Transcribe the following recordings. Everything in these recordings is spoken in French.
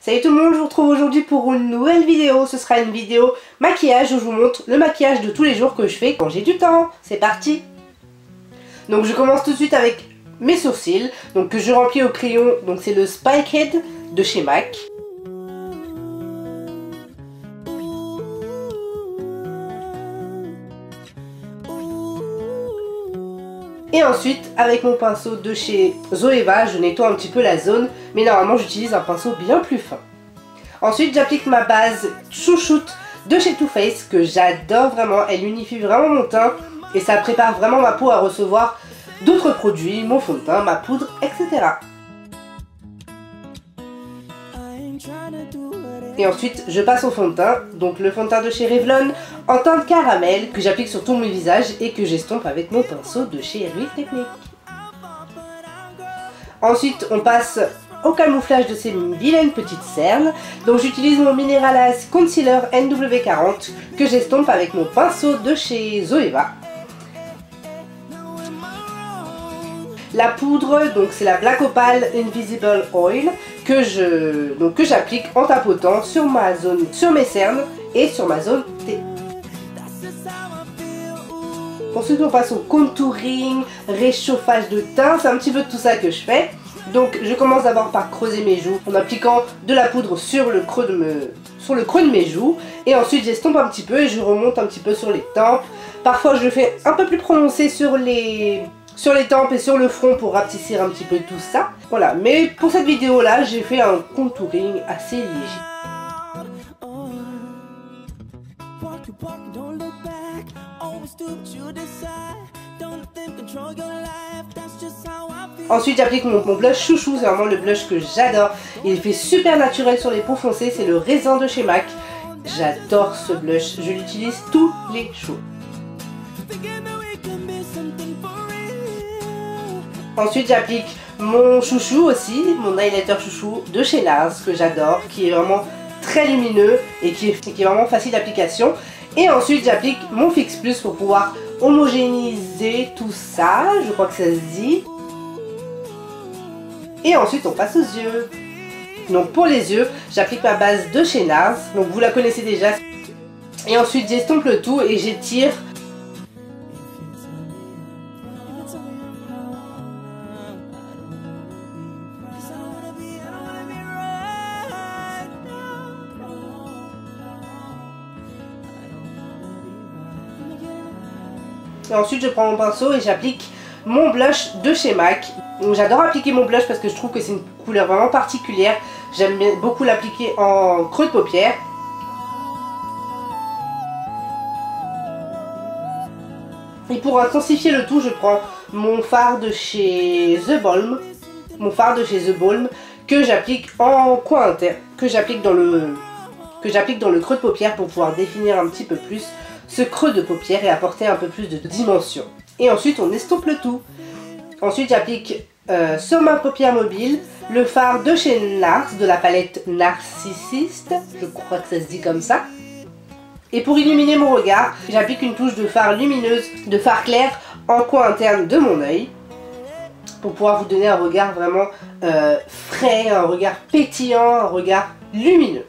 Salut tout le monde, je vous retrouve aujourd'hui pour une nouvelle vidéo. Ce sera une vidéo maquillage où je vous montre le maquillage de tous les jours que je fais quand j'ai du temps. C'est parti! Donc je commence tout de suite avec mes sourcils, donc que je remplis au crayon. Donc c'est le Spike Head de chez MAC. Et ensuite, avec mon pinceau de chez Zoeva, je nettoie un petit peu la zone, mais normalement j'utilise un pinceau bien plus fin. Ensuite, j'applique ma base Chouchoute de chez Too Faced, que j'adore vraiment, elle unifie vraiment mon teint et ça prépare vraiment ma peau à recevoir d'autres produits, mon fond de teint, ma poudre, etc. Et ensuite, je passe au fond de teint, donc le fond de teint de chez Revlon en teinte caramel que j'applique sur tout mon visage et que j'estompe avec mon pinceau de chez Real Techniques. Ensuite, on passe au camouflage de ces vilaines petites cernes. Donc j'utilise mon Mineralase Concealer NW40 que j'estompe avec mon pinceau de chez Zoeva. La poudre, donc c'est la Black Opal Invisible Oil que j'applique en tapotant sur ma zone, sur mes cernes et sur ma zone T. Ensuite on passe au contouring, réchauffage de teint, c'est un petit peu tout ça que je fais. Donc je commence d'abord par creuser mes joues en appliquant de la poudre sur le creux de mes joues. Et ensuite j'estompe un petit peu et je remonte un petit peu sur les tempes. Parfois je le fais un peu plus prononcé sur les tempes et sur le front pour rapetissir un petit peu tout ça. Voilà, mais pour cette vidéo là, j'ai fait un contouring assez léger. Ensuite j'applique mon blush chouchou, c'est vraiment le blush que j'adore. Il fait super naturel sur les peaux foncées, c'est le raisin de chez MAC. J'adore ce blush, je l'utilise tous les jours. Ensuite j'applique mon chouchou aussi, mon highlighter chouchou de chez NARS que j'adore, qui est vraiment très lumineux et qui est vraiment facile d'application. Et ensuite j'applique mon Fix Plus pour pouvoir homogénéiser tout ça, je crois que ça se dit. Et ensuite on passe aux yeux. Donc pour les yeux, j'applique ma base de chez NARS, donc vous la connaissez déjà. Et ensuite j'estompe le tout et j'étire. Et ensuite je prends mon pinceau et j'applique mon blush de chez MAC. J'adore appliquer mon blush parce que je trouve que c'est une couleur vraiment particulière. J'aime beaucoup l'appliquer en creux de paupière. Et pour intensifier le tout, je prends mon fard de chez The Balm. Que j'applique en coin interne, que j'applique dans le creux de paupière pour pouvoir définir un petit peu plus ce creux de paupière et apporter un peu plus de dimension. Et ensuite on estompe le tout. Ensuite j'applique sur ma paupière mobile le fard de chez NARS, de la palette Narcissiste, je crois que ça se dit comme ça. Et pour illuminer mon regard, j'applique une touche de fard lumineuse, de fard clair en coin interne de mon œil, pour pouvoir vous donner un regard vraiment frais, un regard pétillant, un regard lumineux.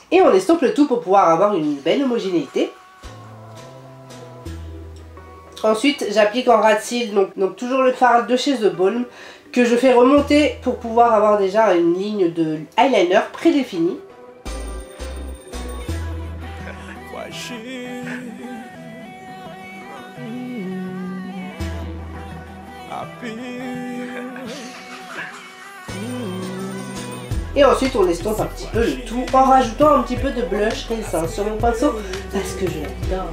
Et on estompe le tout pour pouvoir avoir une belle homogénéité. Ensuite j'applique en ras de cils, donc toujours le fard de chez The Balm, que je fais remonter pour pouvoir avoir déjà une ligne de eyeliner prédéfinie. Et ensuite on estompe un petit peu le tout en rajoutant un petit peu de blush raisin sur mon pinceau parce que je l'adore.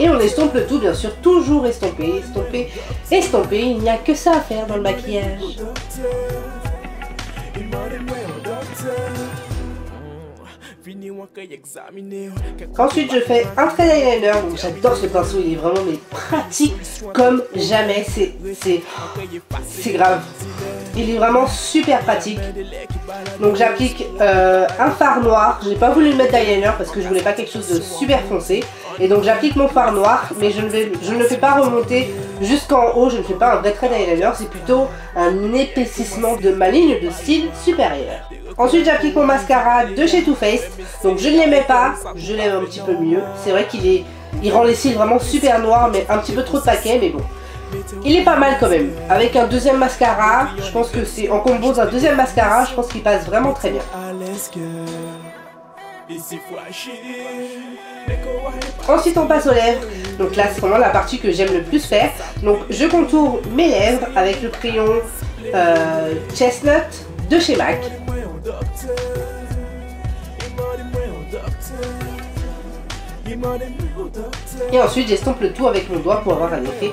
Et on estompe le tout, bien sûr, toujours estomper, estomper, estomper. Il n'y a que ça à faire dans le maquillage. Ensuite je fais un trait d'eyeliner, donc j'adore ce pinceau, il est vraiment pratique comme jamais, c'est grave. Il est vraiment super pratique. Donc j'applique un fard noir. J'ai pas voulu mettre d'eyeliner parce que je voulais pas quelque chose de super foncé. Et donc j'applique mon fard noir, mais je ne le fais pas remonter jusqu'en haut. Je ne fais pas un vrai trait d'eyeliner, c'est plutôt un épaississement de ma ligne de cils supérieure. Ensuite j'applique mon mascara de chez Too Faced. Donc je ne l'aimais pas, je l'aime un petit peu mieux. C'est vrai qu'il rend les cils vraiment super noirs, mais un petit peu trop de paquet, mais bon. Il est pas mal quand même. Avec un deuxième mascara, je pense que c'est en combo d'un deuxième mascara, je pense qu'il passe vraiment très bien. Ensuite on passe aux lèvres. Donc là c'est vraiment la partie que j'aime le plus faire. Donc je contourne mes lèvres avec le crayon Chestnut de chez MAC. Et ensuite j'estompe le tout avec mon doigt pour avoir un effet.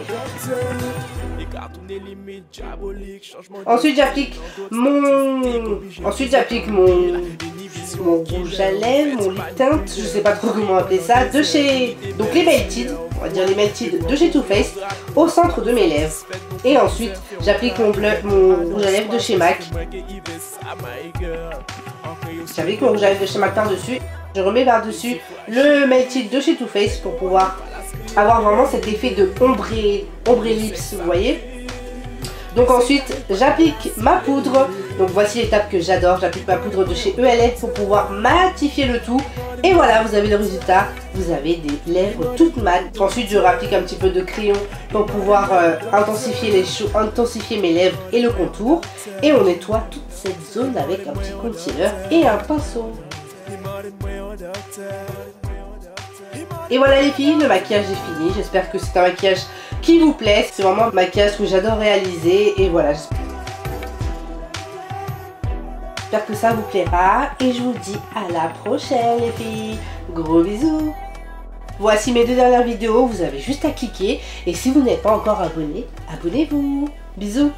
Ensuite j'applique mon rouge à lèvres, mon lip tint, je sais pas trop comment appeler ça, de chez, donc les Melted, on va dire les Melted de chez Too Faced, au centre de mes lèvres. Et ensuite j'applique mon rouge à lèvres de chez MAC. J'applique mon rouge à lèvres de chez MAC par-dessus. Je remets par-dessus le Melted de chez Too Faced pour pouvoir avoir vraiment cet effet de ombré lips, vous voyez. Donc ensuite j'applique ma poudre. Donc voici l'étape que j'adore, j'applique ma poudre de chez ELF pour pouvoir matifier le tout. Et voilà, vous avez le résultat, vous avez des lèvres toutes mat. Ensuite je rapplique un petit peu de crayon pour pouvoir intensifier mes lèvres et le contour. Et on nettoie toute cette zone avec un petit concealer et un pinceau. Et voilà les filles, le maquillage est fini. J'espère que c'est un maquillage qui vous plaît. C'est vraiment un maquillage que j'adore réaliser. Et voilà, j'espère que ça vous plaira. Et je vous dis à la prochaine les filles. Gros bisous. Voici mes 2 dernières vidéos. Vous avez juste à cliquer. Et si vous n'êtes pas encore abonné, abonnez-vous. Bisous.